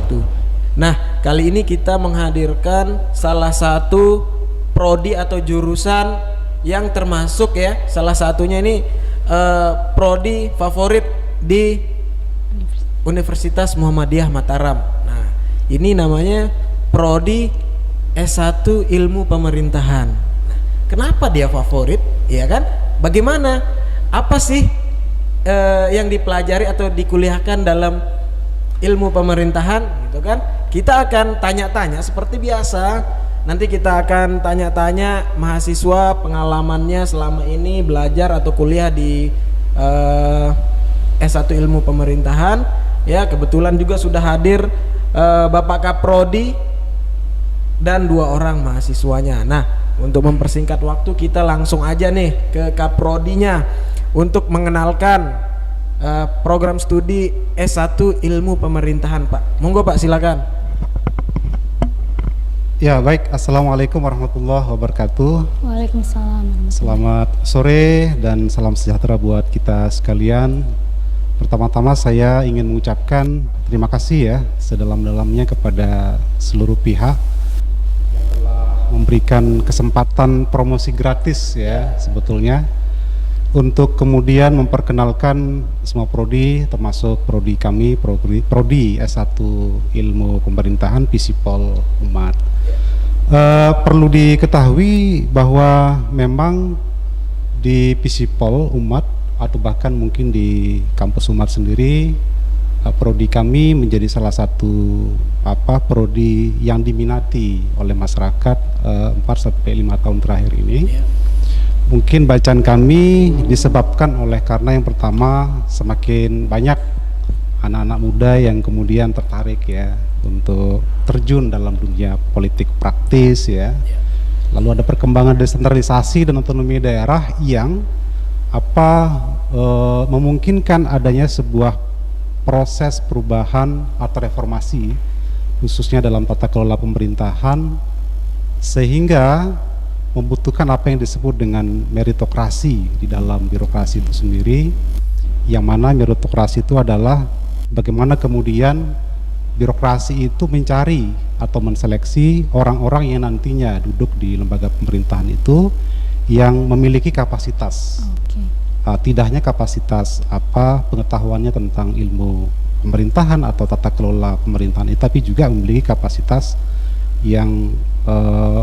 S1. Nah, kali ini kita menghadirkan salah satu prodi atau jurusan yang termasuk ya, salah satunya ini prodi favorit di Universitas Muhammadiyah Mataram. Nah, ini namanya prodi S1 Ilmu Pemerintahan. Nah, kenapa dia favorit? Ya kan? Bagaimana? Apa sih yang dipelajari atau dikuliahkan dalam ilmu pemerintahan gitu kan? Kita akan tanya-tanya seperti biasa. Nanti kita akan tanya-tanya mahasiswa pengalamannya selama ini belajar atau kuliah di S1 Ilmu Pemerintahan. Ya, kebetulan juga sudah hadir Bapak Kaprodi dan 2 orang mahasiswanya. Nah, untuk mempersingkat waktu kita langsung aja nih ke Kaprodinya untuk mengenalkan program studi S1 Ilmu Pemerintahan, Pak. Monggo Pak, silakan. Ya, baik. Assalamualaikum warahmatullahi wabarakatuh. Waalaikumsalam. Selamat sore dan salam sejahtera buat kita sekalian. Pertama-tama saya ingin mengucapkan terima kasih ya sedalam-dalamnya kepada seluruh pihak yang telah memberikan kesempatan promosi gratis ya sebetulnya untuk kemudian memperkenalkan semua prodi, termasuk prodi kami, prodi S1 Ilmu Pemerintahan Visipol Umat. Perlu diketahui bahwa memang di Visipol Umat atau bahkan mungkin di kampus Umat sendiri, prodi kami menjadi salah satu prodi yang diminati oleh masyarakat 4-5 tahun terakhir ini. Mungkin bacaan kami disebabkan oleh karena yang pertama semakin banyak anak-anak muda yang kemudian tertarik ya untuk terjun dalam dunia politik praktis ya. Lalu ada perkembangan desentralisasi dan otonomi daerah yang memungkinkan adanya sebuah proses perubahan atau reformasi khususnya dalam tata kelola pemerintahan sehingga membutuhkan apa yang disebut dengan meritokrasi di dalam birokrasi itu sendiri, yang mana meritokrasi itu adalah bagaimana kemudian birokrasi itu mencari atau menseleksi orang-orang yang nantinya duduk di lembaga pemerintahan itu yang memiliki kapasitas. Tidak hanya kapasitas pengetahuannya tentang ilmu pemerintahan atau tata kelola pemerintahan, tapi juga memiliki kapasitas yang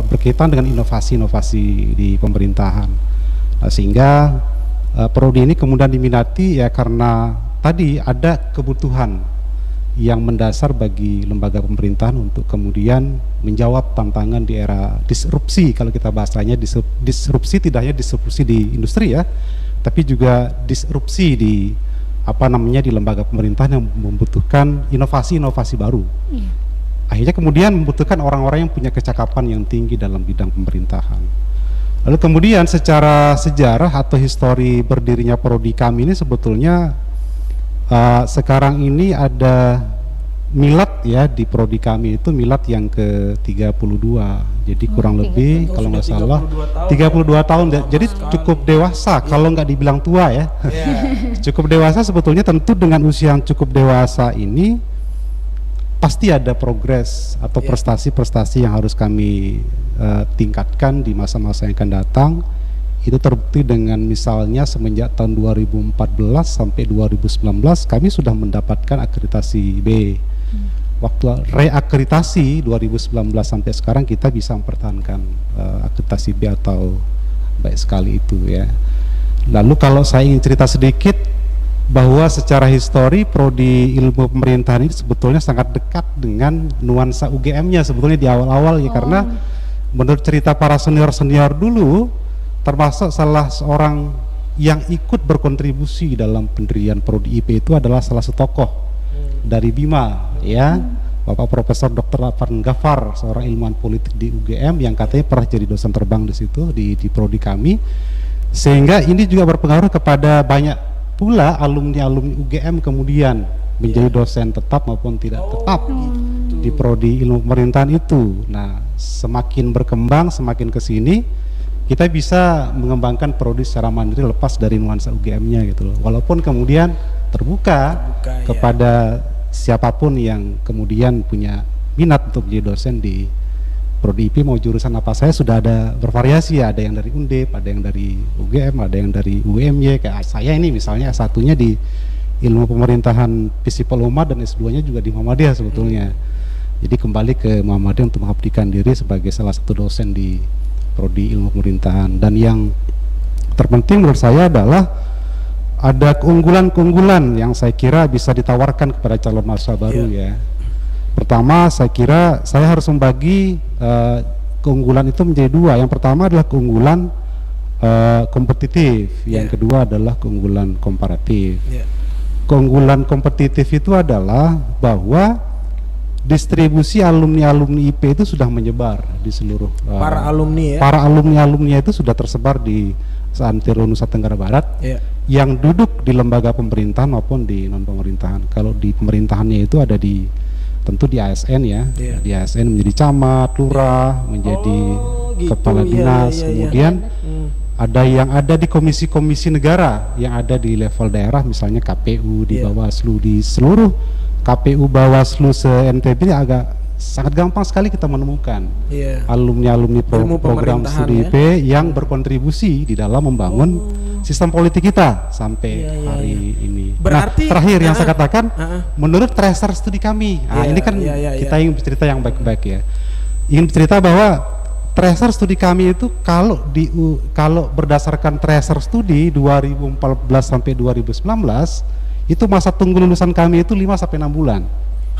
berkaitan dengan inovasi-inovasi di pemerintahan. Sehingga prodi ini kemudian diminati ya karena tadi ada kebutuhan yang mendasar bagi lembaga pemerintahan untuk kemudian menjawab tantangan di era disrupsi. Kalau kita bahasanya disrupsi tidak hanya disrupsi di industri ya, tapi juga disrupsi di di lembaga pemerintahan yang membutuhkan inovasi-inovasi baru. Akhirnya kemudian membutuhkan orang-orang yang punya kecakapan yang tinggi dalam bidang pemerintahan. Lalu kemudian secara sejarah atau histori berdirinya prodi kami ini sebetulnya sekarang ini ada milad ya di prodi kami itu milad yang ke-32. Jadi kurang lebih kalau nggak salah 32 tahun. Jadi cukup dewasa kalau nggak dibilang tua ya. Cukup dewasa sebetulnya. Tentu dengan usia yang cukup dewasa ini pasti ada progres atau prestasi-prestasi yang harus kami tingkatkan di masa-masa yang akan datang. Itu terbukti dengan misalnya semenjak tahun 2014 sampai 2019 kami sudah mendapatkan akreditasi B. Waktu reakreditasi 2019 sampai sekarang kita bisa mempertahankan akreditasi B atau baik sekali itu ya. Lalu kalau saya ingin cerita sedikit bahwa secara histori prodi ilmu pemerintahan ini sebetulnya sangat dekat dengan nuansa UGM-nya sebetulnya di awal-awal ya, karena menurut cerita para senior-senior dulu termasuk salah seorang yang ikut berkontribusi dalam pendirian prodi IP itu adalah salah satu tokoh dari Bima ya, Bapak Profesor Dr. Afan Ghaffar, seorang ilmuwan politik di UGM yang katanya pernah jadi dosen terbang di situ di prodi kami, sehingga ini juga berpengaruh kepada banyak pula alumni-alumni UGM kemudian menjadi dosen tetap maupun tidak tetap di prodi ilmu pemerintahan itu. Nah, semakin berkembang, semakin kesini kita bisa mengembangkan prodi secara mandiri lepas dari nuansa UGM-nya gitu loh. Walaupun kemudian terbuka kepada siapapun yang kemudian punya minat untuk menjadi dosen di Prodi IP mau jurusan apa saya sudah ada bervariasi ya, ada yang dari Undip, ada yang dari UGM, ada yang dari UMY. Kayak saya ini misalnya S1-nya di Ilmu Pemerintahan Visipol Umat dan S2-nya juga di Muhammadiyah sebetulnya. Jadi kembali ke Muhammadiyah untuk mengabdikan diri sebagai salah satu dosen di Prodi Ilmu Pemerintahan. Dan yang terpenting menurut saya adalah ada keunggulan-keunggulan yang saya kira bisa ditawarkan kepada calon mahasiswa baru ya. Pertama, saya kira saya harus membagi keunggulan itu menjadi dua. Yang pertama adalah keunggulan kompetitif, yang kedua adalah keunggulan komparatif. Keunggulan kompetitif itu adalah bahwa distribusi alumni-alumni IP itu sudah menyebar di seluruh para alumni ya. Para alumni-alumni itu sudah tersebar di seantero Nusa Tenggara Barat yang duduk di lembaga pemerintahan maupun di non pemerintahan. Kalau di pemerintahannya itu ada di tentu di ASN ya, di ASN menjadi camat, lurah, menjadi kepala dinas, kemudian ada yang ada di komisi-komisi negara yang ada di level daerah, misalnya KPU, di Bawaslu, di seluruh KPU Bawaslu se-NTB agak sangat gampang sekali kita menemukan alumni-alumni program studi IP yang berkontribusi di dalam membangun sistem politik kita sampai hari ini. Berarti terakhir yang saya katakan, menurut tracer studi kami, ini kan kita ingin bercerita yang baik-baik ya. Ingin bercerita bahwa tracer studi kami itu kalau berdasarkan tracer studi 2014 sampai 2019 itu masa tunggu lulusan kami itu 5 sampai 6 bulan.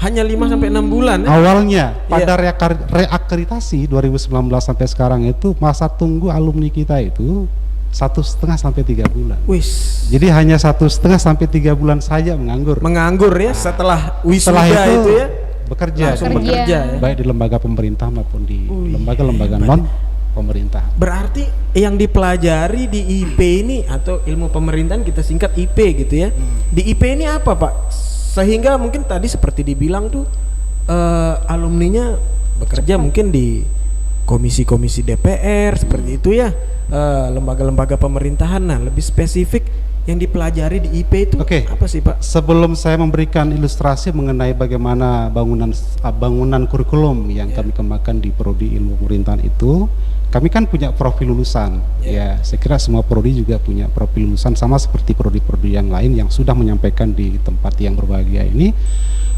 Hanya 5 sampai 6 bulan ya? Awalnya pada reakreditasi 2019 sampai sekarang itu masa tunggu alumni kita itu 1,5 sampai 3 bulan. Jadi hanya 1,5 sampai 3 bulan saja menganggur. Menganggur ya setelah wisuda itu ya? Bekerja ya? Baik di lembaga pemerintah maupun di lembaga-lembaga non pemerintah. Berarti yang dipelajari di IP ini atau ilmu pemerintahan kita singkat IP gitu ya. Di IP ini apa Pak? Sehingga mungkin tadi seperti dibilang tuh alumninya bekerja mungkin di komisi-komisi DPR seperti itu ya, lembaga-lembaga pemerintahan. Nah, lebih spesifik yang dipelajari di IP itu apa sih Pak? Sebelum saya memberikan ilustrasi mengenai bagaimana bangunan kurikulum yang kami kembangkan di Prodi Ilmu Pemerintahan itu, kami kan punya profil lulusan ya. Saya kira semua prodi juga punya profil lulusan sama seperti prodi-prodi yang lain yang sudah menyampaikan di tempat yang berbahagia ini,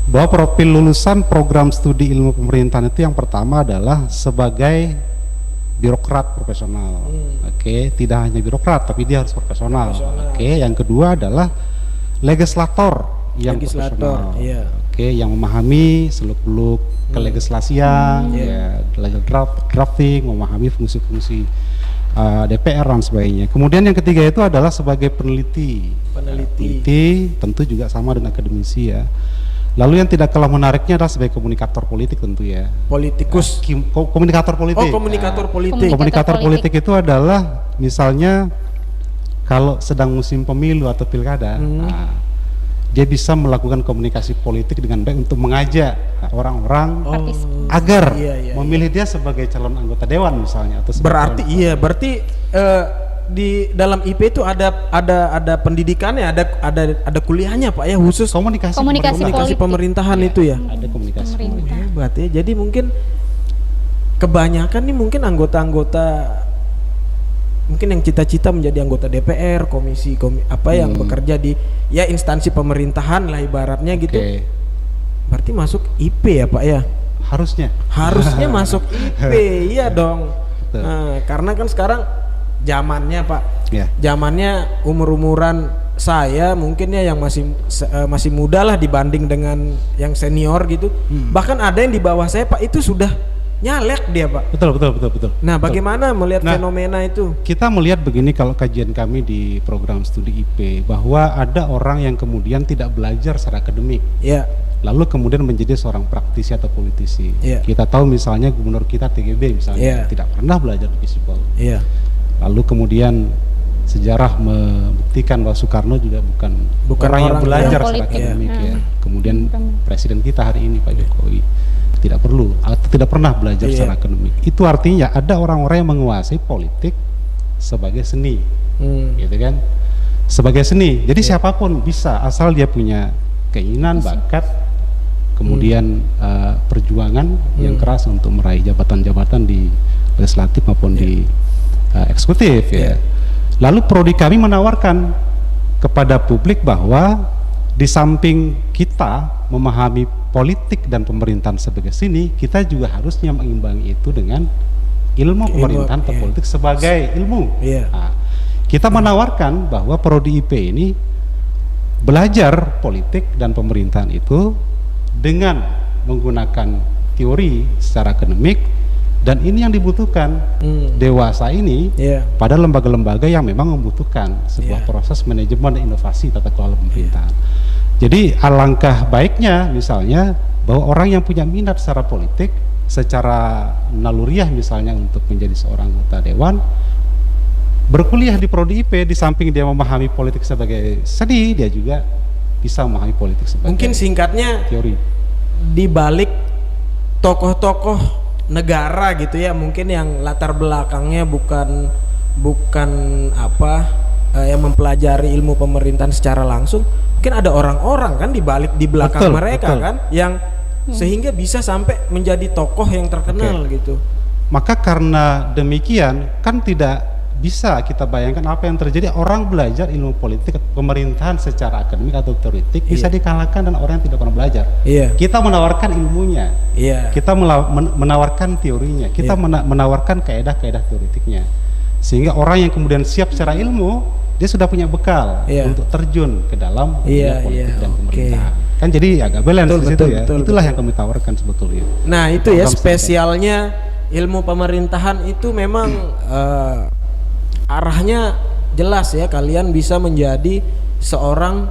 bahwa profil lulusan program studi ilmu pemerintahan itu yang pertama adalah sebagai birokrat profesional. Tidak hanya birokrat tapi dia harus profesional. Yang kedua adalah legislator yang profesional. Yang memahami seluk-beluk kelegislasian, legal drafting, memahami fungsi-fungsi DPR dan sebagainya. Kemudian yang ketiga itu adalah sebagai peneliti. Tentu juga sama dengan akademisi ya. Lalu yang tidak kalah menariknya adalah sebagai komunikator politik tentu ya. Politikus. Komunikator politik. Komunikator politik. Komunikator politik itu adalah misalnya kalau sedang musim pemilu atau pilkada, dia bisa melakukan komunikasi politik dengan baik untuk mengajak orang-orang agar memilih dia sebagai calon anggota dewan misalnya. Atau berarti berarti di dalam IP itu ada pendidikannya, ada kuliahnya Pak ya, khusus komunikasi pemerintahan itu ya. Ada komunikasi pemerintahan. Berarti jadi mungkin kebanyakan nih mungkin anggota-anggota mungkin yang cita-cita menjadi anggota DPR, komisi yang bekerja di ya instansi pemerintahan lah ibaratnya gitu. Berarti masuk IP ya Pak ya? Harusnya masuk IP. Iya dong. Nah, karena kan sekarang zamannya Pak, zamannya umur-umuran saya mungkin ya yang masih muda lah dibanding dengan yang senior gitu. Bahkan ada yang di bawah saya Pak itu sudah nyalek dia Pak. Betul. Nah, bagaimana melihat fenomena itu? Kita melihat begini kalau kajian kami di program studi IP, bahwa ada orang yang kemudian tidak belajar secara akademik. Lalu kemudian menjadi seorang praktisi atau politisi. Kita tahu misalnya gubernur kita TGB misalnya tidak pernah belajar di Visipol. Lalu kemudian sejarah membuktikan bahwa Soekarno juga bukan orang yang belajar secara akademik ya. Kemudian presiden kita hari ini Pak Jokowi tidak pernah belajar secara akademik. Itu artinya ada orang-orang yang menguasai politik sebagai seni, gitu kan? Sebagai seni. Jadi siapapun bisa asal dia punya keinginan, bakat, kemudian perjuangan yang keras untuk meraih jabatan-jabatan di legislatif maupun di eksekutif ya. Lalu prodi kami menawarkan kepada publik bahwa di samping kita memahami politik dan pemerintahan sebagai sini, kita juga harusnya mengimbangi itu dengan ilmu pemerintahan atau politik sebagai ilmu. Nah, kita menawarkan bahwa prodi IP ini belajar politik dan pemerintahan itu dengan menggunakan teori secara akademik, dan ini yang dibutuhkan dewasa ini pada lembaga-lembaga yang memang membutuhkan sebuah proses manajemen dan inovasi tata kelola pemerintahan. Jadi alangkah baiknya misalnya bahwa orang yang punya minat secara politik, secara naluriah misalnya untuk menjadi seorang anggota dewan, berkuliah di prodi IP, di samping dia memahami politik sebagai seni, dia juga bisa memahami politik sebagai mungkin singkatnya teori. Di balik tokoh-tokoh negara gitu ya, mungkin yang latar belakangnya bukan yang mempelajari ilmu pemerintahan secara langsung, mungkin ada orang-orang kan di belakang mereka kan yang sehingga bisa sampai menjadi tokoh yang terkenal gitu. Maka karena demikian kan tidak bisa kita bayangkan apa yang terjadi orang belajar ilmu politik pemerintahan secara akademik atau teoretik bisa dikalahkan dan orang yang tidak pernah belajar. Kita menawarkan ilmunya, kita menawarkan teorinya, kita menawarkan kaedah-kaedah teoretiknya, sehingga orang yang kemudian siap secara ilmu, dia sudah punya bekal untuk terjun ke dalam dunia politik dan pemerintahan. Kan jadi agak balance di situ ya. Itulah yang kami tawarkan sebetulnya. Nah itu ya spesialnya ilmu pemerintahan itu memang arahnya jelas ya, kalian bisa menjadi seorang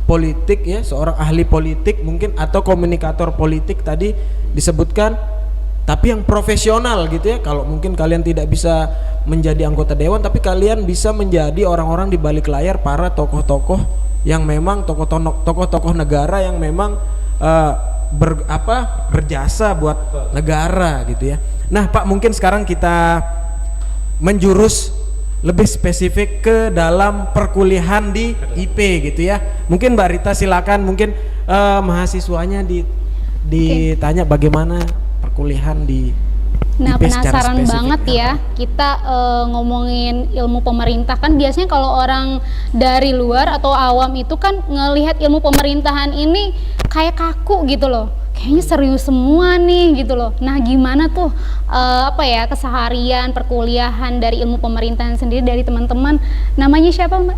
politik ya, seorang ahli politik mungkin atau komunikator politik tadi disebutkan, tapi yang profesional gitu ya. Kalau mungkin kalian tidak bisa menjadi anggota dewan, tapi kalian bisa menjadi orang-orang di balik layar, para tokoh-tokoh yang memang tokoh-tokoh negara yang memang berjasa buat negara gitu ya. Nah Pak, mungkin sekarang kita menjurus lebih spesifik ke dalam perkuliahan di IP gitu ya. Mungkin Mbak Rita silakan, mungkin mahasiswanya ditanya bagaimana perkuliahan di Nah, IP secara penasaran spesifik banget ya kita ngomongin ilmu pemerintah. Kan biasanya kalau orang dari luar atau awam itu kan ngelihat ilmu pemerintahan ini kayak kaku gitu loh, kayaknya serius semua nih gitu loh. Nah gimana tuh keseharian perkuliahan dari ilmu pemerintahan sendiri dari teman-teman? Namanya siapa Mbak?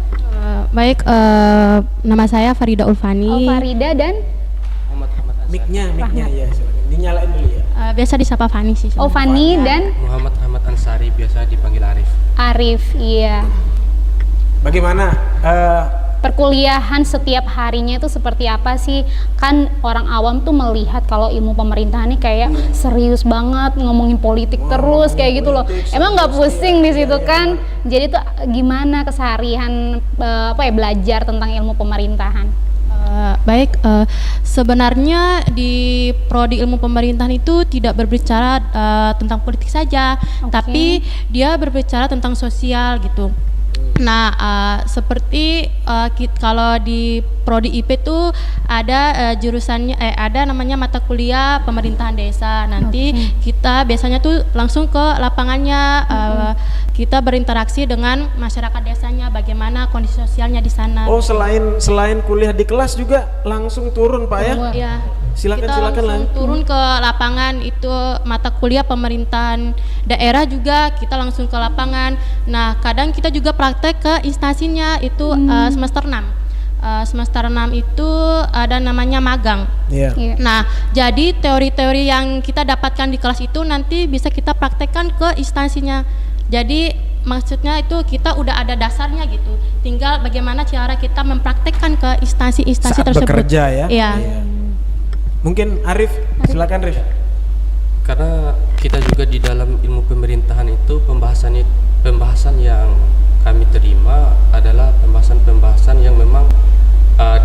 Nama saya Farida Ulfani. Farida dan Miknya ya, dinyalain dulu ya. Biasa disapa Fani sih. Fani dan Muhammad Ahmad Ansari, biasa dipanggil Arif. Arif, iya. Bagaimana perkuliahan setiap harinya itu seperti apa sih? Kan orang awam tuh melihat kalau ilmu pemerintahan ini kayak serius banget, ngomongin politik terus kayak gitu loh. Emang nggak pusing di situ kan? Jadi tuh gimana keseharian belajar tentang ilmu pemerintahan? Sebenarnya di prodi ilmu pemerintahan itu tidak berbicara tentang politik saja, tapi dia berbicara tentang sosial gitu. Nah, seperti kalau di prodi IP tuh ada jurusannya, ada namanya mata kuliah pemerintahan desa. Nanti kita biasanya tuh langsung ke lapangannya, kita berinteraksi dengan masyarakat desanya, bagaimana kondisi sosialnya di sana. Oh, selain kuliah di kelas juga langsung turun Pak ya? Iya. Silakan langsung turun ke lapangan, itu mata kuliah pemerintahan daerah juga kita langsung ke lapangan. Nah kadang kita juga praktek ke instansinya itu semester 6. Semester 6 itu ada namanya magang. Nah jadi teori-teori yang kita dapatkan di kelas itu nanti bisa kita praktekkan ke instansinya. Jadi maksudnya itu kita udah ada dasarnya gitu, tinggal bagaimana cara kita mempraktekkan ke instansi-instansi tersebut. Saat bekerja ya? Iya. Mungkin Arif, silakan Arif. Karena kita juga di dalam ilmu pemerintahan itu pembahasan yang kami terima adalah pembahasan yang memang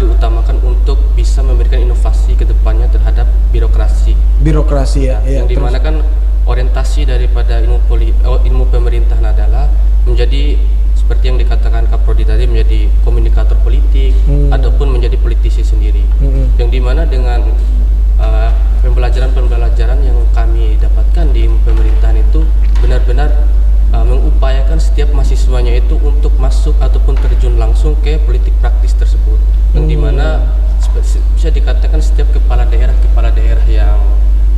diutamakan untuk bisa memberikan inovasi ke depannya terhadap birokrasi. Birokrasi ya. Yang dimana kan orientasi daripada ilmu pemerintahan adalah menjadi seperti yang dikatakan Kaprodi tadi, menjadi komunikator politik ataupun menjadi politisi sendiri. Yang dimana dengan pembelajaran yang kami dapatkan di ilmu pemerintahan itu benar-benar mengupayakan setiap mahasiswanya itu untuk masuk ataupun terjun langsung ke politik praktis tersebut, yang dimana bisa dikatakan setiap kepala daerah yang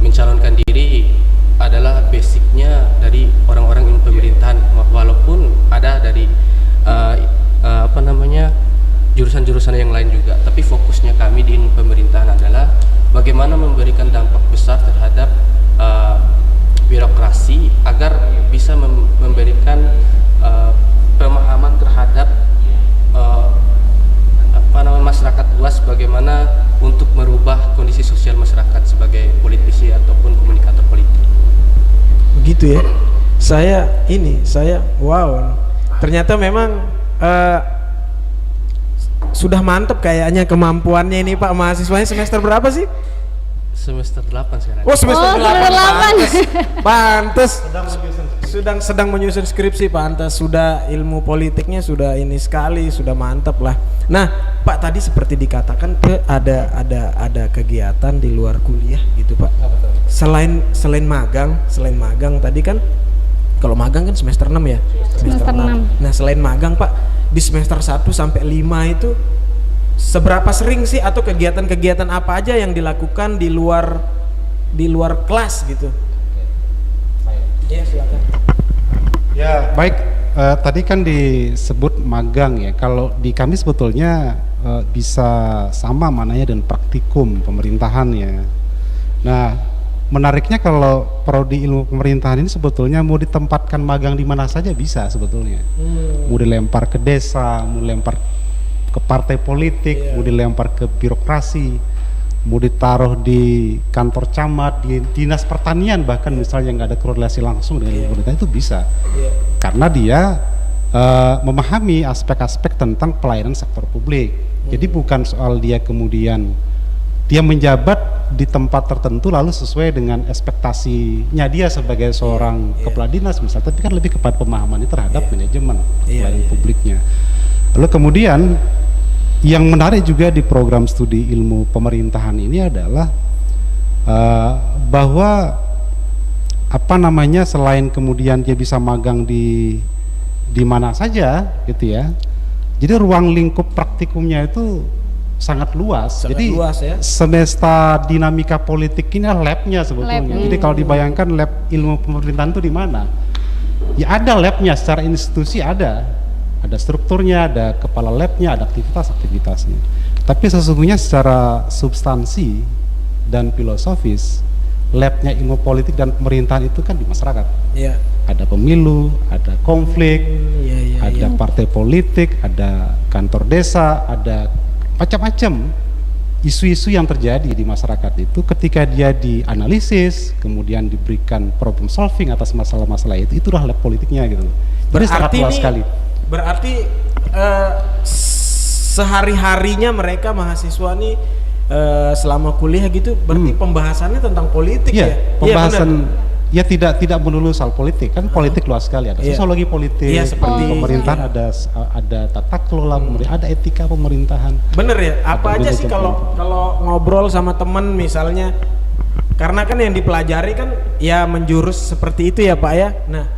mencalonkan diri adalah basicnya dari orang-orang ilmu pemerintahan, walaupun ada dari jurusan-jurusan yang lain juga, tapi fokusnya kami di ilmu pemerintahan adalah bagaimana memberikan dampak besar terhadap birokrasi agar bisa memberikan pemahaman terhadap masyarakat luas, bagaimana untuk merubah kondisi sosial masyarakat sebagai politisi ataupun komunikator politik. Begitu ya. Saya wow. Ternyata memang sudah mantep kayaknya kemampuannya ini Pak. Mahasiswanya semester berapa sih? Semester 8 sekarang. Oh, semester 8. 8. Pantes. Sedang menyusun skripsi, pantas sudah ilmu politiknya sudah ini sekali, sudah mantap lah. Nah, Pak tadi seperti dikatakan ada kegiatan di luar kuliah gitu, Pak. Selain magang tadi kan kalau magang kan semester 6 ya. Semester 6. Nah, selain magang, Pak, di semester 1 sampai 5 itu seberapa sering sih atau kegiatan-kegiatan apa aja yang dilakukan di luar kelas gitu? Iya, silakan. Ya, baik. Tadi kan disebut magang ya. Kalau di kami sebetulnya bisa sama mananya dengan praktikum pemerintahan ya. Nah, menariknya kalau prodi ilmu pemerintahan ini sebetulnya mau ditempatkan magang di mana saja bisa sebetulnya. Mau dilempar ke desa, mau dilempar ke partai politik, mau dilempar ke birokrasi, mau ditaruh di kantor camat, di dinas pertanian, bahkan misalnya nggak ada korelasi langsung dengan pemerintahan itu bisa, karena dia memahami aspek-aspek tentang pelayanan sektor publik. Jadi bukan soal dia kemudian dia menjabat di tempat tertentu lalu sesuai dengan ekspektasinya dia sebagai seorang kepala dinas misalnya, tapi kan lebih kepada pemahamannya terhadap manajemen pelayanan publiknya. Lalu kemudian yang menarik juga di program studi ilmu pemerintahan ini adalah bahwa selain kemudian dia bisa magang di mana saja gitu ya. Jadi ruang lingkup praktikumnya itu sangat luas. Jadi luas, ya? semesta dinamika politik ini labnya sebetulnya. Jadi kalau dibayangkan lab ilmu pemerintahan itu di mana? Ya ada labnya secara institusi ada strukturnya, ada kepala labnya, ada aktivitasnya. Tapi sesungguhnya secara substansi dan filosofis, labnya ilmu politik dan pemerintahan itu kan di masyarakat. Iya. Ada pemilu, ada konflik, ada partai politik, ada kantor desa, ada macam-macam isu-isu yang terjadi di masyarakat itu. Ketika dia dianalisis, kemudian diberikan problem solving atas masalah-masalah itu itulah lab politiknya gitu. Jadi sangat luas sekali. Berarti sehari-harinya mereka mahasiswa nih selama kuliah gitu berarti pembahasannya tentang politik ya? Pembahasan ya tidak melulu soal politik, kan politik luas sekali, ada sosiologi politik, seperti pemerintahan, ada tata kelola pemerintahan, ada etika pemerintahan. Bener ya? Apa aja sih kalau ngobrol sama temen misalnya, karena kan yang dipelajari kan ya menjurus seperti itu ya Pak ya. Nah,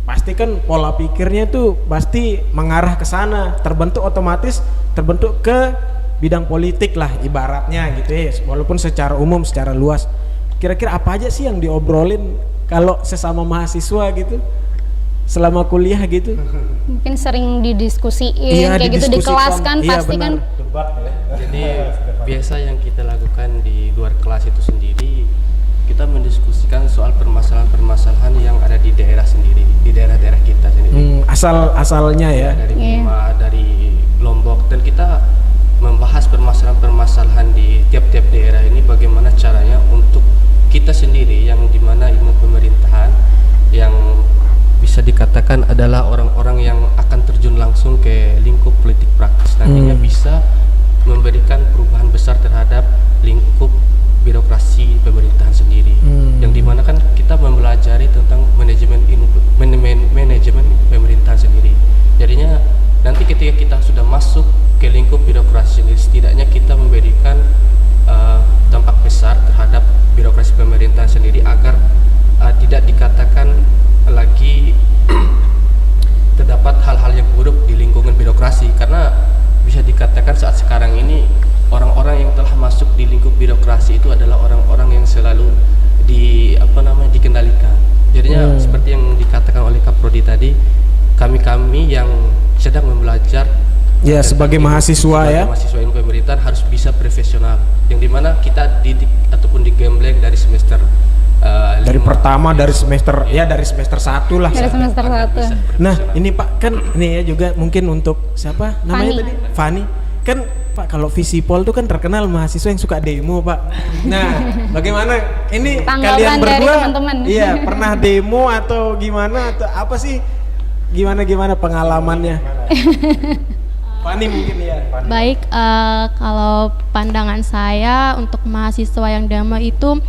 pasti kan pola pikirnya tuh pasti mengarah ke sana, otomatis terbentuk ke bidang politik lah ibaratnya gitu ya, walaupun secara umum, secara luas. Kira-kira apa aja sih yang diobrolin kalau sesama mahasiswa gitu selama kuliah gitu? Mungkin sering didiskusiin kayak gitu di kelas kan, pasti kan debat ya. Jadi biasa yang kita lakukan di luar kelas itu sendiri, kita mendiskusikan soal permasalahan-permasalahan yang ada di daerah sendiri, di daerah-daerah kita sendiri. Asal-asalnya ya. Dari Bima, dari Lombok, dan kita membahas permasalahan-permasalahan di tiap-tiap daerah ini, bagaimana caranya untuk kita sendiri yang dimana ilmu pemerintahan yang bisa dikatakan adalah orang-orang yang akan terjun langsung ke lingkup politik praktis nantinya bisa memberikan perubahan besar terhadap lingkup birokrasi pemerintahan sendiri, yang dimana kan kita mempelajari tentang manajemen pemerintahan sendiri. Jadinya nanti ketika kita sudah masuk ke lingkup birokrasi sendiri, setidaknya kita memberikan dampak besar terhadap Jadinya seperti yang dikatakan oleh Kaprodi tadi, kami yang sedang belajar Ya, sebagai mahasiswa ya. mahasiswa ilmu pemerintahan harus bisa profesional, yang dimana kita didik ataupun digembleng dari semester Dari 5. pertama, dari semester 1 lah. Dari semester Agar 1. bisa Nah, profesional. ini Pak kan ini ya juga mungkin untuk siapa namanya Fani. tadi? Fani. Kan Pak kalau Visipol tuh kan terkenal mahasiswa yang suka demo, Pak. Nah, bagaimana ini Tanggapan kalian dari berdua? teman-teman. Iya, pernah demo atau gimana atau apa sih? Gimana pengalamannya? Fani mungkin ya. Baik, kalau pandangan saya untuk mahasiswa yang demo itu,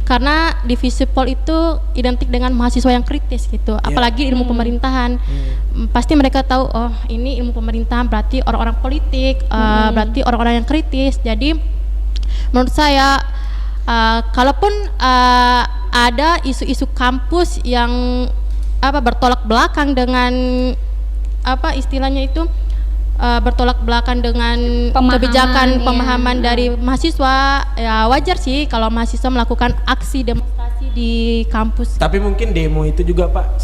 karena di Visipol itu identik dengan mahasiswa yang kritis gitu, apalagi ilmu pemerintahan. Pasti mereka tahu, oh ini ilmu pemerintahan berarti orang-orang politik, berarti orang-orang yang kritis. Jadi menurut saya, kalaupun ada isu-isu kampus yang bertolak belakang dengan istilahnya itu, bertolak belakang dengan Pemahaman, kebijakan iya. pemahaman dari mahasiswa, ya wajar sih kalau mahasiswa melakukan aksi demonstrasi di kampus. Tapi mungkin demo itu juga Pak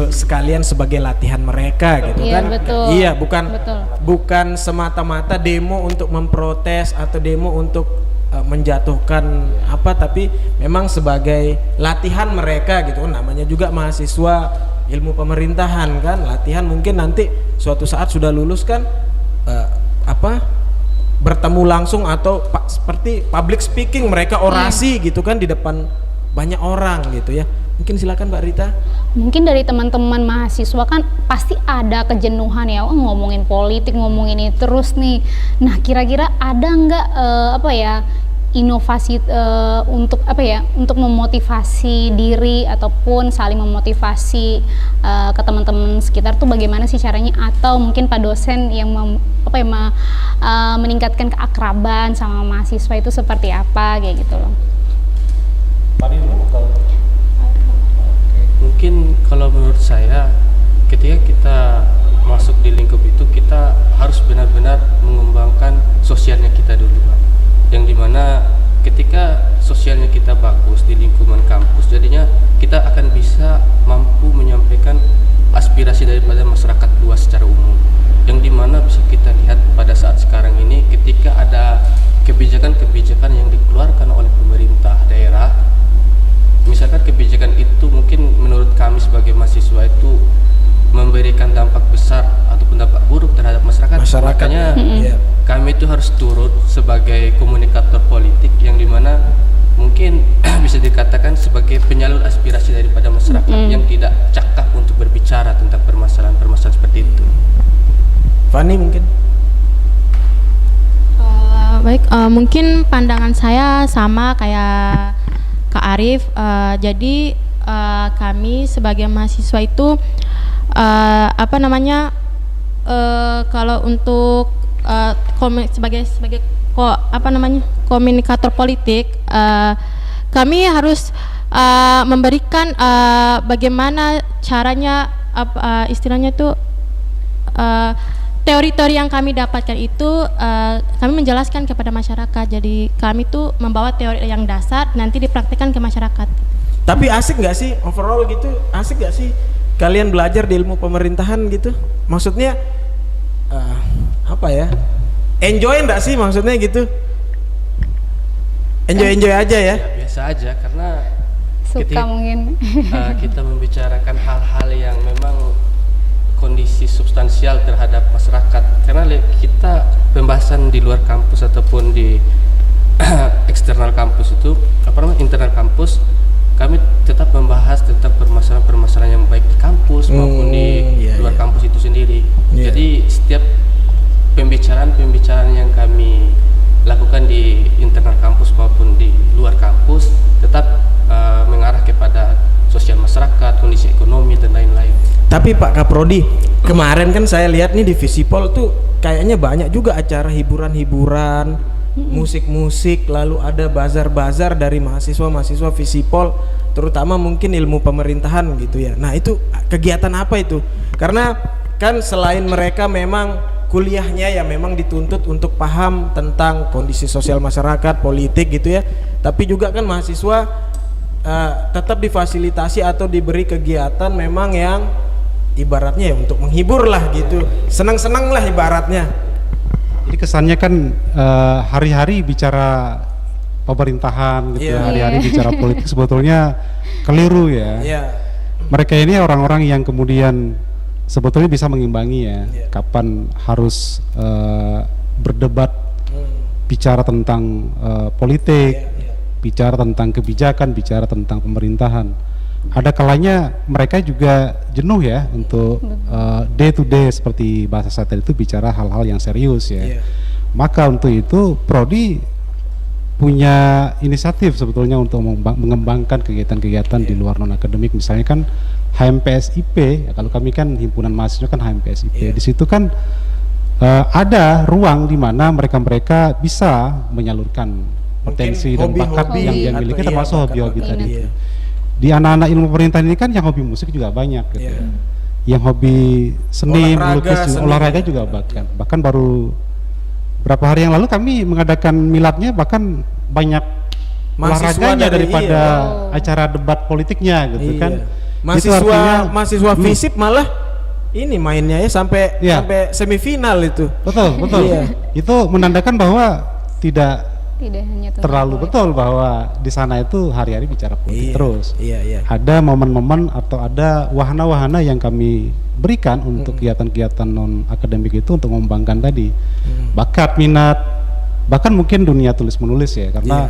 sekalian sebagai latihan mereka gitu Iya, kan? betul. Iya, Betul. bukan semata-mata demo untuk memprotes atau demo untuk menjatuhkan apa, tapi memang sebagai latihan mereka gitu kan, namanya juga mahasiswa ilmu pemerintahan kan, latihan mungkin nanti suatu saat sudah lulus kan bertemu langsung atau seperti public speaking, mereka orasi gitu kan di depan banyak orang gitu ya. Mungkin silakan Mbak Rita. Mungkin dari teman-teman mahasiswa kan pasti ada kejenuhan ya, ngomongin politik, ngomongin ini terus nih. Nah, kira-kira ada nggak inovasi untuk memotivasi diri ataupun saling memotivasi ke teman-teman sekitar tuh bagaimana sih caranya, atau mungkin Pak dosen yang meningkatkan keakraban sama mahasiswa itu seperti apa kayak gitu loh. Mungkin kalau menurut saya, ketika kita masuk di lingkup itu, kita harus benar-benar mengembangkan sosialnya kita dulu, Pak. Yang dimana ketika sosialnya kita bagus di lingkungan kampus, jadinya kita akan bisa mampu menyampaikan aspirasi daripada masyarakat luas secara umum. Yang dimana bisa kita lihat pada saat sekarang ini, ketika ada kebijakan-kebijakan yang dikeluarkan oleh pemerintah daerah, misalkan kebijakan itu mungkin menurut kami sebagai mahasiswa itu memberikan dampak besar ataupun dampak buruk terhadap masyarakat. Makanya kami itu harus turut sebagai komunikator politik, yang dimana mungkin bisa dikatakan sebagai penyalur aspirasi daripada masyarakat yang tidak cakap untuk berbicara tentang permasalahan-permasalahan seperti itu. Fani mungkin. Baik, mungkin pandangan saya sama kayak Kak Arif. Jadi kami sebagai mahasiswa itu kalau untuk sebagai komunikator politik, kami harus memberikan bagaimana caranya, istilahnya itu teori-teori yang kami dapatkan itu kami menjelaskan kepada masyarakat. Jadi kami tuh membawa teori yang dasar nanti dipraktikkan ke masyarakat. Tapi asik nggak sih overall gitu? Asik nggak sih kalian belajar di ilmu pemerintahan gitu? Maksudnya enjoy nggak sih maksudnya gitu? Enjoy aja ya? Biasa aja, karena Suka mungkin. kita membicarakan hal-hal yang memang kondisi substansial terhadap masyarakat. Karena kita pembahasan di luar kampus ataupun di eksternal kampus itu, internal kampus, kami tetap membahas tentang permasalahan-permasalahan yang baik di kampus maupun di luar kampus itu sendiri. Jadi setiap pembicaraan yang kami lakukan di internal kampus maupun di luar kampus tetap mengarah kepada sosial masyarakat, kondisi ekonomi dan lain-lain. Tapi Pak Kaprodi, kemarin kan saya lihat nih di Visipol tuh kayaknya banyak juga acara hiburan-hiburan, musik-musik, lalu ada bazar-bazar dari mahasiswa-mahasiswa Visipol, terutama mungkin ilmu pemerintahan gitu ya. Nah, itu kegiatan apa itu? Karena kan selain mereka memang kuliahnya ya memang dituntut untuk paham tentang kondisi sosial masyarakat, politik gitu ya, tapi juga kan mahasiswa tetap difasilitasi atau diberi kegiatan memang yang ibaratnya ya untuk menghibur lah gitu, senang-senang lah ibaratnya. Jadi kesannya kan hari-hari bicara pemerintahan gitu, Iya. hari-hari bicara politik sebetulnya keliru ya. Iya. Mereka ini orang-orang yang kemudian sebetulnya bisa mengimbangi ya, Iya. kapan harus berdebat, bicara tentang politik, Iya. bicara tentang kebijakan, bicara tentang pemerintahan. Ada kalanya mereka juga jenuh ya untuk day to day seperti bahasa saya tadi itu bicara hal-hal yang serius ya. Iya. Maka untuk itu Prodi punya inisiatif sebetulnya untuk mengembangkan kegiatan-kegiatan di luar non akademik, misalnya kan HMPSIP ya, kalau kami kan himpunan mahasiswa kan HMPSIP. Iya. Di situ kan ada ruang di mana mereka bisa menyalurkan potensi dan bakat hobi-hobi yang dia atau miliki, iya, termasuk hobi-hobi bakat-bakat. tadi Iya. itu. Di anak-anak ilmu pemerintahan ini kan yang hobi musik juga banyak gitu. Iya. Yang hobi seni, Olahraga, melukis, seni. olahraga juga bahkan baru berapa hari yang lalu kami mengadakan miladnya, bahkan banyak Mahasiswa olahraganya dari- daripada iya. acara debat politiknya gitu Iya. kan. Itu Mahasiswa artinya- mahasiswa FISIP malah ini mainnya ya sampai Iya. semifinal itu. Betul. Iya. Itu menandakan bahwa tidak hanya tentang terlalu politik. betul bahwa di sana itu hari-hari bicara politik Iya. terus. Iya. Ada momen-momen atau ada wahana-wahana yang kami berikan untuk kegiatan-kegiatan non akademik itu untuk mengembangkan tadi bakat, minat, bahkan mungkin dunia tulis menulis ya, karena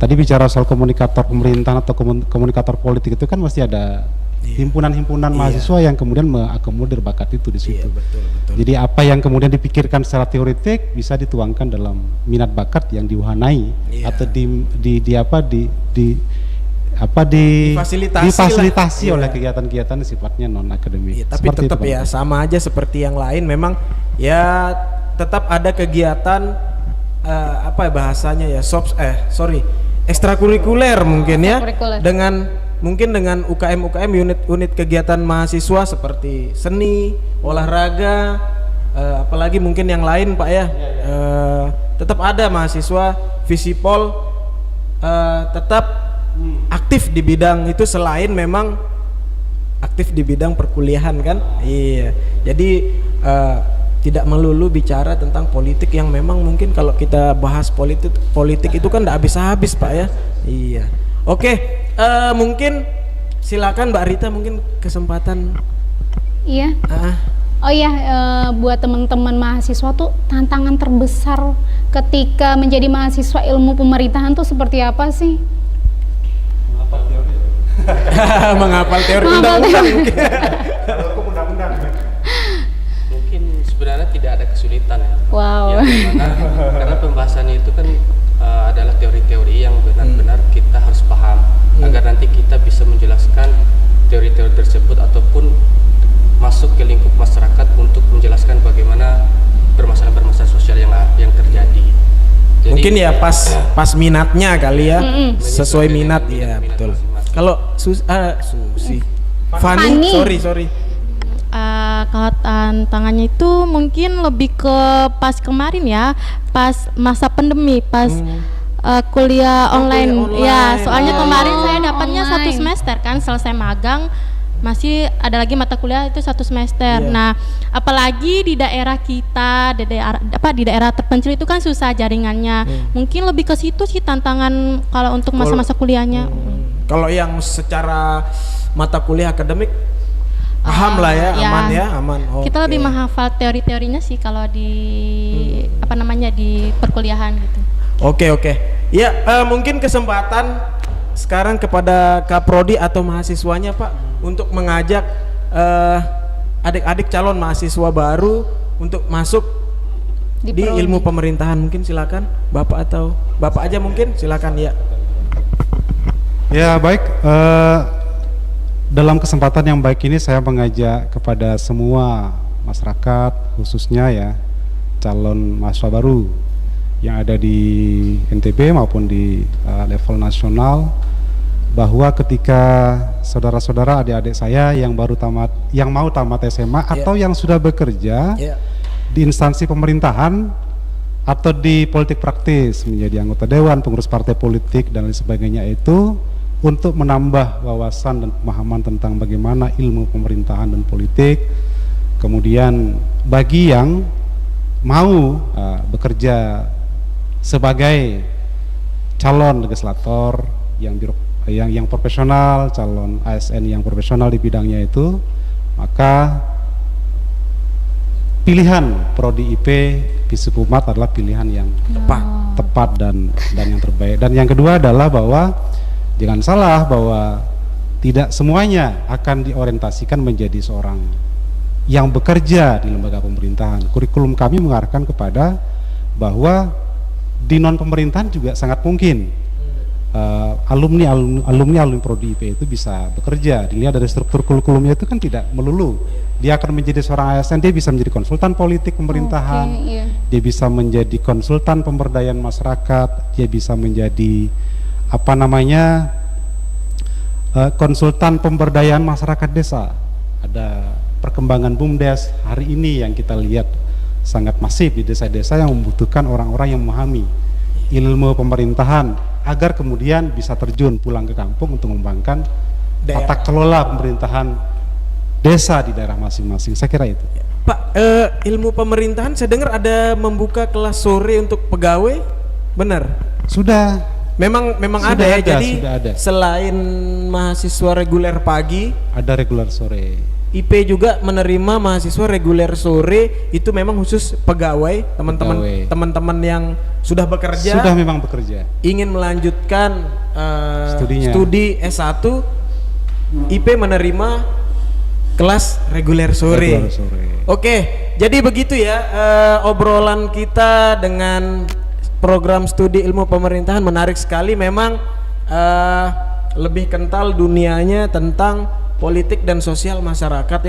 tadi bicara soal komunikator pemerintahan atau komunikator politik itu kan mesti ada himpunan-himpunan mahasiswa yang kemudian mengakomodir bakat itu di situ. Iya, betul. Jadi apa yang kemudian dipikirkan secara teoretik bisa dituangkan dalam minat bakat yang diwahanai Iya. atau Difasilitasi difasilitasi lah. oleh Iya. kegiatan-kegiatan yang sifatnya non akademik. Iya, tapi tetap ya sama aja seperti yang lain, memang ya tetap ada kegiatan apa ya bahasanya ya ekstrakurikuler mungkin ya, Ekstrakurikuler. mungkin dengan UKM unit kegiatan mahasiswa seperti seni, olahraga, apalagi mungkin yang lain Pak ya. Tetap ada mahasiswa Visipol tetap aktif di bidang itu selain memang aktif di bidang perkuliahan kan. Iya. Jadi tidak melulu bicara tentang politik yang memang mungkin kalau kita bahas politik itu kan tidak habis-habis Pak ya. Iya. Oke, mungkin silakan Mbak Rita, mungkin kesempatan. Iya. Oh iya, buat teman-teman mahasiswa tuh tantangan terbesar ketika menjadi mahasiswa ilmu pemerintahan tuh seperti apa sih? Menghafal teori Menghafal undang-undang teori. mungkin. Mungkin sebenarnya tidak ada kesulitan ya. Wow. Karena pembahasannya itu kan adalah teori-teori yang benar-benar kita harus paham agar nanti kita bisa menjelaskan teori-teori tersebut ataupun masuk ke lingkup masyarakat untuk menjelaskan bagaimana permasalahan-permasalahan sosial yang terjadi. Jadi, Mungkin ya pas minatnya kali ya, sesuai minat ya minat betul. masing-masing. Kalau Susi, Fanny. Fanny, sorry. Kalau tantangannya itu mungkin lebih ke pas kemarin ya, pas masa pandemi, pas kuliah online. kuliah Ya, online. soalnya kemarin saya dapatnya online. 1 semester kan, selesai magang masih ada lagi mata kuliah itu 1 semester. Iya. Nah, apalagi di daerah kita, di daerah terpencil itu kan susah jaringannya. Mungkin lebih ke situ sih tantangan kalau untuk masa-masa kuliahnya. Kalau yang secara mata kuliah akademik paham lah ya, Ya. aman ya, aman. Kita Oke. lebih menghafal teori-teorinya sih kalau di di perkuliahan gitu. Oke. Ya, mungkin kesempatan sekarang kepada Kaprodi atau mahasiswanya Pak untuk mengajak adik-adik calon mahasiswa baru untuk masuk di Prodi. ilmu pemerintahan. Mungkin silakan Bapak atau Bapak aja mungkin silakan ya. Ya baik, dalam kesempatan yang baik ini saya mengajak kepada semua masyarakat, khususnya ya calon mahasiswa baru yang ada di NTB maupun di level nasional, bahwa ketika saudara-saudara, adik-adik saya yang baru tamat, yang mau tamat SMA atau yang sudah bekerja Ya. di instansi pemerintahan atau di politik praktis menjadi anggota dewan, pengurus partai politik dan lain sebagainya, itu untuk menambah wawasan dan pemahaman tentang bagaimana ilmu pemerintahan dan politik. Kemudian bagi yang mau bekerja sebagai calon legislator yang profesional, calon ASN yang profesional di bidangnya itu, maka pilihan prodi IP FISIP Umat adalah pilihan yang tepat dan yang terbaik. Dan yang kedua adalah bahwa jangan salah bahwa tidak semuanya akan diorientasikan menjadi seorang yang bekerja di lembaga pemerintahan. Kurikulum kami mengarahkan kepada bahwa di non pemerintahan juga sangat mungkin alumni prodi IP itu bisa bekerja. Dilihat dari struktur kurikulumnya itu kan tidak melulu dia akan menjadi seorang ASN, dia bisa menjadi konsultan politik pemerintahan, dia bisa menjadi konsultan pemberdayaan masyarakat, dia bisa menjadi konsultan pemberdayaan masyarakat desa. Ada perkembangan BUMDes hari ini yang kita lihat sangat masif di desa-desa yang membutuhkan orang-orang yang memahami ilmu pemerintahan agar kemudian bisa terjun pulang ke kampung untuk mengembangkan tata kelola pemerintahan desa di daerah masing-masing. Saya kira itu. Pak, ilmu pemerintahan saya dengar ada membuka kelas sore untuk pegawai, benar? Sudah. Memang Sudah ada ya. ada, Jadi sudah ada. selain mahasiswa reguler pagi, Ada regular sore. IP juga menerima mahasiswa reguler sore, itu memang khusus pegawai, teman-teman yang sudah bekerja, Sudah memang bekerja. ingin melanjutkan Studinya. studi S1, IP menerima kelas reguler sore. Regular sore. Oke, jadi begitu ya obrolan kita dengan program studi ilmu pemerintahan, menarik sekali. Memang lebih kental dunianya tentang politik dan sosial masyarakat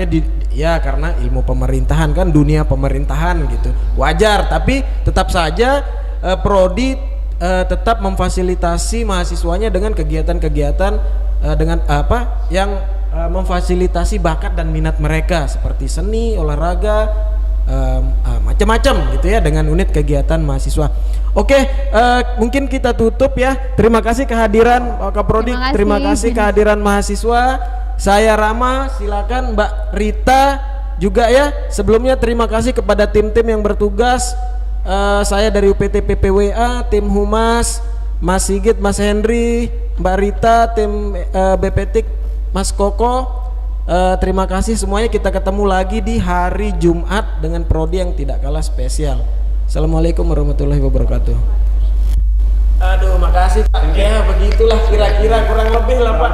ya karena ilmu pemerintahan kan dunia pemerintahan gitu, wajar. Tapi tetap saja prodi tetap memfasilitasi mahasiswanya dengan kegiatan-kegiatan dengan yang memfasilitasi bakat dan minat mereka seperti seni, olahraga, macam-macam gitu ya dengan unit kegiatan mahasiswa. Oke, mungkin kita tutup ya. Terima kasih kehadiran Pak Kaprodi, terima kasih kehadiran mahasiswa. Saya Rama, silakan Mbak Rita juga ya. Sebelumnya terima kasih kepada tim-tim yang bertugas. Saya dari UPT PPWA, tim Humas, Mas Sigit, Mas Henry, Mbak Rita, tim BPTIK, Mas Koko. Terima kasih semuanya. Kita ketemu lagi di hari Jumat dengan prodi yang tidak kalah spesial. Assalamualaikum warahmatullahi wabarakatuh. Aduh, makasih Pak. Ya begitulah kira-kira kurang lebih lah Pak.